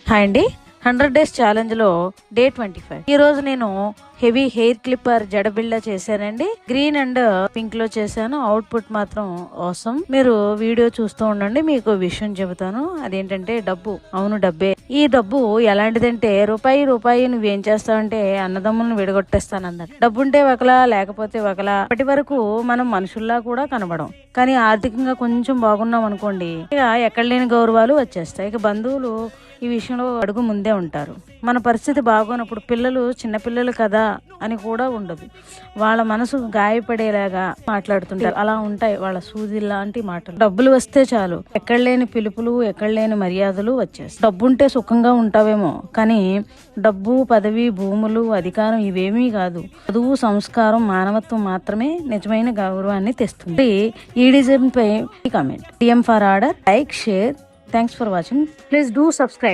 Hi అండి. 100 days challenge లో day 25. ఈ రోజు నేను హెవీ హెయిర్ క్లిప్పర్ జడబిళ్ళ చేశానండి. గ్రీన్ అండ్ పింక్ లో చేశాను. అవుట్పుట్ మాత్రం అవసరం. మీరు వీడియో చూస్తూ ఉండండి. మీకు విషయం చెబుతాను. అదేంటంటే డబ్బు. అవును, డబ్బే. ఈ డబ్బు ఎలాంటిదంటే రూపాయి నువ్వేం చేస్తావంటే అన్నదమ్ములను విడగొట్టేస్తానన్నది. డబ్బుంటే ఒకలా, లేకపోతే ఒకలా. ఇప్పటి వరకు మనం మనుషుల్లా కూడా కనబడం. కానీ ఆర్థికంగా కొంచెం బాగున్నాం అనుకోండి, ఇక ఎక్కడ లేని గౌరవాలు వచ్చేస్తాయి. ఇక బంధువులు ఈ విషయంలో అడుగు ముందే ఉంటారు. మన పరిస్థితి బాగోనప్పుడు పిల్లలు చిన్నపిల్లలు కదా అని కూడా ఉండదు. వాళ్ళ మనసు గాయపడేలాగా మాట్లాడుతుంటారు. అలా ఉంటాయి వాళ్ళ సూది లాంటి మాటలు. డబ్బులు వస్తే చాలు ఎక్కడ లేని పిలుపులు, ఎక్కడ లేని మర్యాదలు వచ్చేస్తాయి. డబ్బుంటే సుఖంగా ఉంటావేమో, కానీ డబ్బు, పదవి, భూములు, అధికారం ఇవేమీ కాదు. చదువు, సంస్కారం, మానవత్వం మాత్రమే నిజమైన గౌరవాన్ని తెస్తుంది. ఈ డిజైన్ పై comment. DM for order, like, share. Thanks for watching. Please do subscribe.